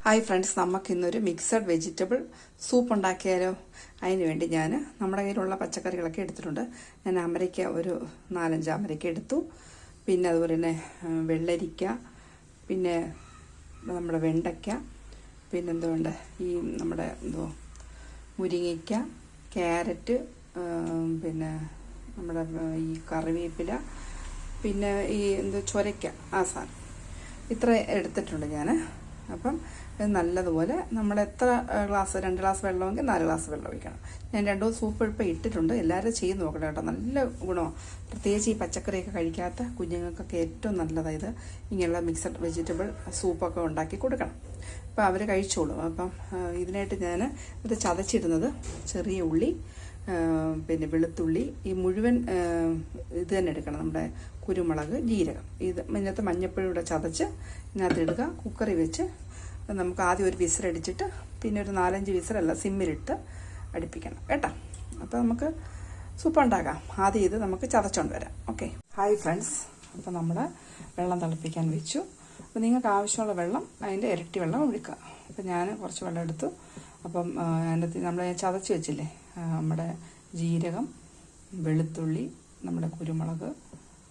Hi friends, നമുക്കിന്നൊരു mixed vegetable soup ഉണ്ടാക്കിയാലോ? അതിന് വേണ്ടി ഞാൻ നമ്മുടെ കയ്യിലുള്ള പച്ചക്കറികളൊക്കെ എടുത്തിട്ടുണ്ട്. ഞാൻ അമരയ്ക്ക ഒരു 4-5 അമരയ്ക്ക എടുത്തു. പിന്നെ അതുപോലെ തന്നെ വെള്ളരിക്ക, പിന്നെ നമ്മുടെ വെണ്ടയ്ക്ക, പിന്നെന്തുകൊണ്ട് ഈ നമ്മുടെ മുരിങ്ങയ്ക്ക, ക്യാരറ്റ്, പിന്നെ നമ്മുടെ ഈ കറിവേപ്പില, പിന്നെ ഈ ചൊരയ്ക്ക, ആ സാധനം ഇത്ര എടുത്തിട്ടുണ്ട് ഞാൻ. അപ്പം നല്ലതുപോലെ നമ്മൾ എത്ര ഗ്ലാസ്, 2 ഗ്ലാസ് വെള്ളമെങ്കിൽ 4 ഗ്ലാസ് വെള്ളം ഒഴിക്കണം. ഞാൻ 2 സൂപ്പ് ഇപ്പോൾ ഇട്ടിട്ടുണ്ട്. എല്ലാവരും ചെയ്ത് നോക്കണം കേട്ടോ, നല്ല ഗുണമാണ്. പ്രത്യേകിച്ച് ഈ പച്ചക്കറിയൊക്കെ കഴിക്കാത്ത കുഞ്ഞുങ്ങൾക്കൊക്കെ ഏറ്റവും നല്ലതാണ് ഇത്. ഇങ്ങനെയുള്ള മിക്സഡ് വെജിറ്റബിൾ സൂപ്പൊക്കെ ഉണ്ടാക്കി കൊടുക്കണം. അപ്പോൾ അവർ കഴിച്ചോളും. അപ്പം ഇതിനായിട്ട് ഞാൻ ഇത് ചതച്ചിടുന്നത് ചെറിയ ഉള്ളി, പിന്നെ വെളുത്തുള്ളി, ഈ മുഴുവൻ ഇത് തന്നെ എടുക്കണം. നമ്മുടെ കുരുമുളക്, ജീരകം, ഇത് ഇതിനകത്ത് മഞ്ഞപ്പൊടിയുടെ ചതച്ച് ഇതിനകത്ത് ഇടുക. കുക്കറിൽ വെച്ച് നമുക്ക് ആദ്യം ഒരു വിസിലടിച്ചിട്ട് പിന്നെ ഒരു 4-5 വിസിലല്ല സിമ്മിലിട്ട് അടുപ്പിക്കണം കേട്ടോ. അപ്പോൾ നമുക്ക് സൂപ്പ് ഉണ്ടാക്കാം. ആദ്യം ഇത് നമുക്ക് ചതച്ചുകൊണ്ട് വരാം. ഓക്കെ. ഹായ് ഫ്രണ്ട്സ്, അപ്പോൾ നമ്മൾ വെള്ളം തിളപ്പിക്കാൻ വെച്ചു. അപ്പോൾ നിങ്ങൾക്ക് ആവശ്യമുള്ള വെള്ളം അതിൻ്റെ ഇരട്ടി വെള്ളം ഒഴിക്കുക. അപ്പോൾ ഞാൻ കുറച്ച് വെള്ളം എടുത്തു. അപ്പം അതിനകത്ത് നമ്മൾ ചതച്ച് വെച്ചില്ലേ, നമ്മുടെ ജീരകം, വെളുത്തുള്ളി, നമ്മുടെ കുരുമുളക്,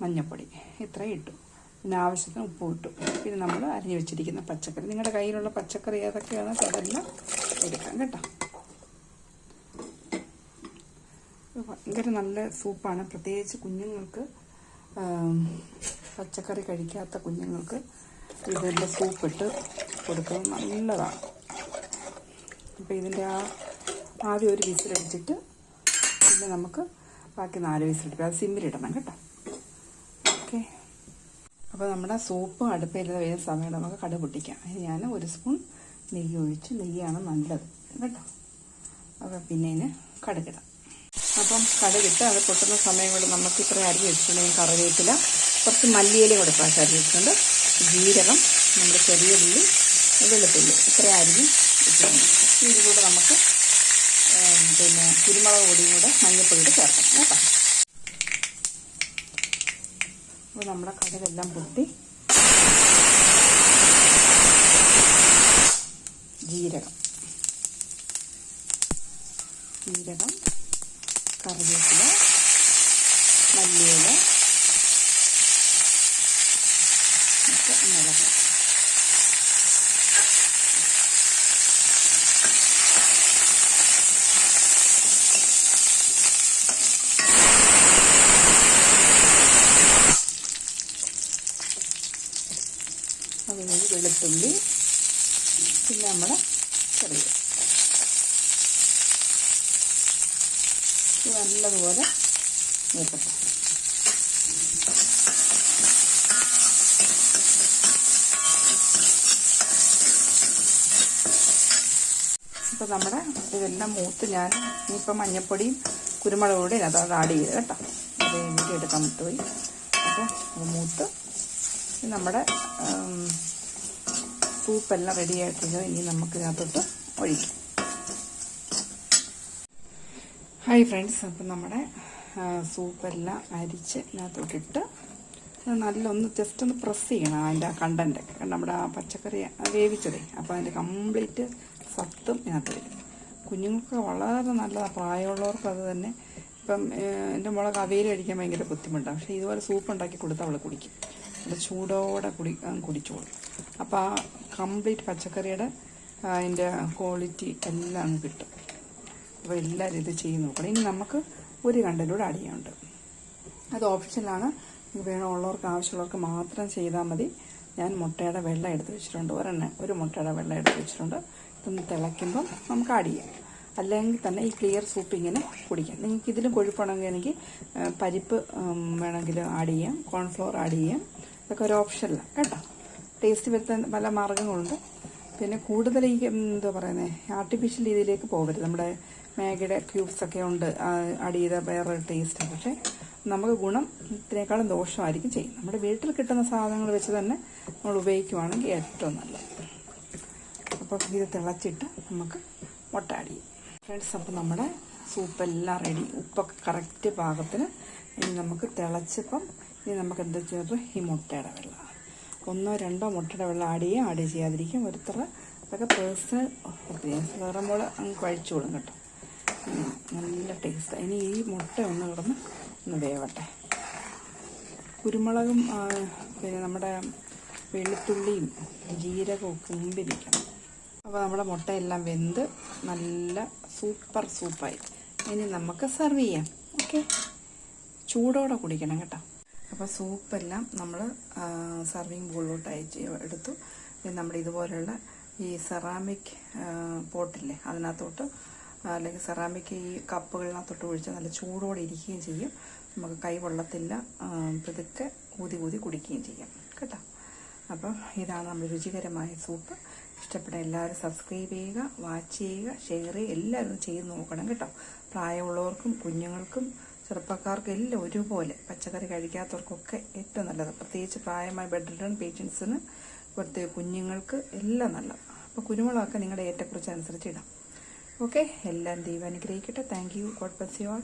മഞ്ഞൾപ്പൊടി ഇത്രയും ഇട്ടു. പിന്നെ ആവശ്യത്തിന് ഉപ്പ് ഇട്ടു. പിന്നെ നമ്മൾ അരിഞ്ഞു വെച്ചിരിക്കുന്ന പച്ചക്കറി, നിങ്ങളുടെ കയ്യിലുള്ള പച്ചക്കറി ഏതൊക്കെയാണ് അതെല്ലാം എടുക്കാം കേട്ടോ. ഭയങ്കര നല്ല സൂപ്പാണ്. പ്രത്യേകിച്ച് കുഞ്ഞുങ്ങൾക്ക്, പച്ചക്കറി കഴിക്കാത്ത കുഞ്ഞുങ്ങൾക്ക് ഇതിൻ്റെ സൂപ്പിട്ട് കൊടുക്കുന്നത് നല്ലതാണ്. അപ്പോൾ ഇതിൻ്റെ ആദ്യം ഒരു വിസിലടിച്ചിട്ട് പിന്നെ നമുക്ക് ബാക്കി 4 വിസിലിട്ട് അത് സിമ്മിലിടണം കേട്ടോ. ഓക്കെ. അപ്പോൾ നമ്മുടെ സൂപ്പ് അടുപ്പയിൽ വരുന്ന സമയം നമുക്ക് കടുക് പൊട്ടിക്കാം. അതിന് ഞാൻ 1 സ്പൂൺ നെയ്യ് ഒഴിച്ച്, നെയ്യാണ് നല്ലത് കേട്ടോ. അപ്പോൾ പിന്നെ ഇതിന് കടുകിടാം. അപ്പം കടുകിട്ട് അത് പൊട്ടുന്ന സമയം കൊണ്ട് നമുക്ക് ഇത്ര അരി വെച്ചിട്ടുണ്ടെങ്കിൽ കറിവേപ്പില, കുറച്ച് മല്ലിയില കൂടെ പ്രാവശ്യം അരി വെച്ചിട്ടുണ്ട്, ജീരകം, നമ്മുടെ ചെറിയ ഉള്ളി, വെളുത്തുള്ളി ഇത്ര അരിഞ്ഞ് വെച്ചിട്ടുണ്ട്. ഇതിലൂടെ നമുക്ക് പിന്നെ കുരുമുളക് പൊടിയും കൂടെ മഞ്ഞൾപ്പൊടിയും ചേർക്കണം കേട്ടോ. അപ്പോൾ നമ്മുടെ കടുകെല്ലാം പൊട്ടി ജീരകം, കറിവേപ്പില, മല്ലിയില, മുളക്. അതുപോലെ വെളുത്തുള്ളി, പിന്നെ നമ്മുടെ ചെറിയ ഇത് നല്ലതുപോലെ മൂക്കട്ടെ. ഇപ്പോൾ നമ്മുടെ ഇതെല്ലാം മൂത്ത് ഞാൻ ഇനിയിപ്പോൾ മഞ്ഞൾപ്പൊടിയും കുരുമുളക് പൊടിയും അതോടെ ആഡ് ചെയ്ത് കേട്ടോ. അത് വീഡിയോ എടുക്കാൻ വിട്ടുപോയി. അപ്പോൾ അത് മൂത്ത് നമ്മുടെ സൂപ്പെല്ലാം റെഡി ആയിട്ടുണ്ട്. ഇനി നമുക്ക് ഇതിനകത്തോട്ട് ഒഴിക്കാം. ഹായ് ഫ്രണ്ട്സ്, അപ്പം നമ്മുടെ സൂപ്പെല്ലാം അരിച്ച് ഇതിനകത്തോട്ടിട്ട് നല്ലൊന്ന് ജസ്റ്റ് ഒന്ന് പ്രസ് ചെയ്യണം. അതിൻ്റെ ആ കണ്ടൻറ്റൊക്കെ നമ്മുടെ ആ പച്ചക്കറി വേവിച്ചതേ, അപ്പോൾ അതിൻ്റെ കംപ്ലീറ്റ് സത്തും ഇതിനകത്ത് വരും. കുഞ്ഞുങ്ങൾക്ക് വളരെ നല്ലതാണ്. പ്രായമുള്ളവർക്ക് അത് തന്നെ. ഇപ്പം എൻ്റെ മോളെ അവിയൽ കഴിക്കാൻ ഭയങ്കര ബുദ്ധിമുട്ടാണ്. പക്ഷേ ഇതുപോലെ സൂപ്പ് ഉണ്ടാക്കി കൊടുത്താൽ അവൾ കുടിക്കും. അത് ചൂടോടെ കുടിച്ചോളും. അപ്പോൾ ആ കംപ്ലീറ്റ് പച്ചക്കറിയുടെ അതിൻ്റെ ക്വാളിറ്റി എല്ലാം അങ്ങ് കിട്ടും. അപ്പോൾ എല്ലാവരും ഇത് ചെയ്ത് നോക്കണം. ഇനി നമുക്ക് ഒരു കണ്ടൻറ്റൂടെ ആഡ് ചെയ്യാനുണ്ട്. അത് ഓപ്ഷനിലാണ്. വേണമുള്ളവർക്ക്, ആവശ്യമുള്ളവർക്ക് മാത്രം ചെയ്താൽ മതി. ഞാൻ മുട്ടയുടെ വെള്ളം എടുത്ത് വെച്ചിട്ടുണ്ട്. ഒരു മുട്ടയുടെ വെള്ളം എടുത്ത് വെച്ചിട്ടുണ്ട്. ഇതൊന്ന് തിളയ്ക്കുമ്പം നമുക്ക് ആഡ് ചെയ്യാം. അല്ലെങ്കിൽ തന്നെ ഈ ക്ലിയർ സൂപ്പ് ഇങ്ങനെ കുടിക്കാം. നിങ്ങൾക്ക് ഇതിലും കൊഴുപ്പാണെങ്കിൽ എനിക്ക് പരിപ്പ് വേണമെങ്കിൽ ആഡ് ചെയ്യാം, കോൺഫ്ലോർ ആഡ് ചെയ്യാം. ഇതൊക്കെ ഒരു ഓപ്ഷനിലാണ് കേട്ടോ. ടേസ്റ്റ് വരുത്താൻ പല മാർഗ്ഗങ്ങളുണ്ട്. പിന്നെ കൂടുതൽ ഈ എന്താ പറയുന്നത്, ആർട്ടിഫിഷ്യൽ രീതിയിലേക്ക് പോകരുത്. നമ്മുടെ മാഗിയുടെ ക്യൂബ്സൊക്കെ ഉണ്ട് ആഡ് ചെയ്ത വേറെ ടേസ്റ്റ്. പക്ഷേ നമുക്ക് ഗുണം ഇതിനേക്കാളും ദോഷമായിരിക്കും ചെയ്യും. നമ്മുടെ വീട്ടിൽ കിട്ടുന്ന സാധനങ്ങൾ വെച്ച് തന്നെ നമ്മൾ ഉപയോഗിക്കുവാണെങ്കിൽ ഏറ്റവും നല്ലത്. അപ്പോൾ ഇത് തിളച്ചിട്ട് നമുക്ക് മുട്ട ആഡ് ചെയ്യും ഫ്രണ്ട്സ്. അപ്പോൾ നമ്മുടെ സൂപ്പെല്ലാം റെഡി. ഉപ്പൊക്കെ കറക്റ്റ് പാകത്തിന്. ഇനി നമുക്ക് തിളച്ചപ്പം ഇനി നമുക്ക് എന്താ ചെയ്യുന്നത്, ഈ മുട്ടയുടെ വെള്ളം 1-2 മുട്ടയുടെ വെള്ളം ആഡ് ചെയ്യാതിരിക്കും. ഒരുത്തറ അതൊക്കെ പേഴ്സണൽ ഒപ്പീനിയൻസ്. കയറുമ്പോൾ അങ്ങ് കഴിച്ചോളും കേട്ടോ. നല്ല ടേസ്റ്റ്. ഇനി ഈ മുട്ട ഒന്ന് കിടന്ന് ഒന്ന് വേവട്ടെ. കുരുമുളകും പിന്നെ നമ്മുടെ വെളുത്തുള്ളിയും ജീരകവും ഒക്കെ മുമ്പിരിക്കണം. അപ്പോൾ നമ്മുടെ മുട്ടയെല്ലാം വെന്ത് നല്ല സൂപ്പർ സൂപ്പായി. ഇനി നമുക്ക് സെർവ് ചെയ്യാം. ഓക്കെ, ചൂടോടെ കുടിക്കണം കേട്ടോ. അപ്പോൾ സൂപ്പെല്ലാം നമ്മൾ സർവിങ് ബോളിലോട്ട് എടുത്തു. പിന്നെ നമ്മുടെ ഇതുപോലുള്ള ഈ സെറാമിക് പോട്ടില്ലേ, അതിനകത്തോട്ട് അല്ലെങ്കിൽ സെറാമിക് ഈ കപ്പുകളിനകത്തോട്ട് ഒഴിച്ചാൽ നല്ല ചൂടോടെ ഇരിക്കുകയും ചെയ്യും. നമുക്ക് കൈ വെള്ളത്തില്ല, പതുക്കെ ഊതി ഊതി കുടിക്കുകയും ചെയ്യാം കേട്ടോ. അപ്പം ഇതാണ് നമ്മുടെ രുചികരമായ സൂപ്പ്. ഇഷ്ടപ്പെട്ട എല്ലാവരും സബ്സ്ക്രൈബ് ചെയ്യുക, വാച്ച് ചെയ്യുക, ഷെയർ ചെയ്യുക, എല്ലാവരും ചെയ്ത് നോക്കണം കേട്ടോ. പ്രായമുള്ളവർക്കും കുഞ്ഞുങ്ങൾക്കും ചെറുപ്പക്കാർക്കും എല്ലാം ഒരുപോലെ, പച്ചക്കറി കഴിക്കാത്തവർക്കൊക്കെ ഏറ്റവും നല്ലത്. പ്രത്യേകിച്ച് പ്രായമായ ബെഡ് റിഡൺ പേഷ്യൻസിന്, പ്രത്യേക കുഞ്ഞുങ്ങൾക്ക് എല്ലാം നല്ലത്. അപ്പോൾ കുരുമുളകൊക്കെ നിങ്ങളുടെ ഏറ്റക്കുറിച്ച് അനുസരിച്ച് ഇടാം. ഓക്കെ, എല്ലാം ദൈവം അനുഗ്രഹിക്കട്ടെ. Thank you. God bless you all.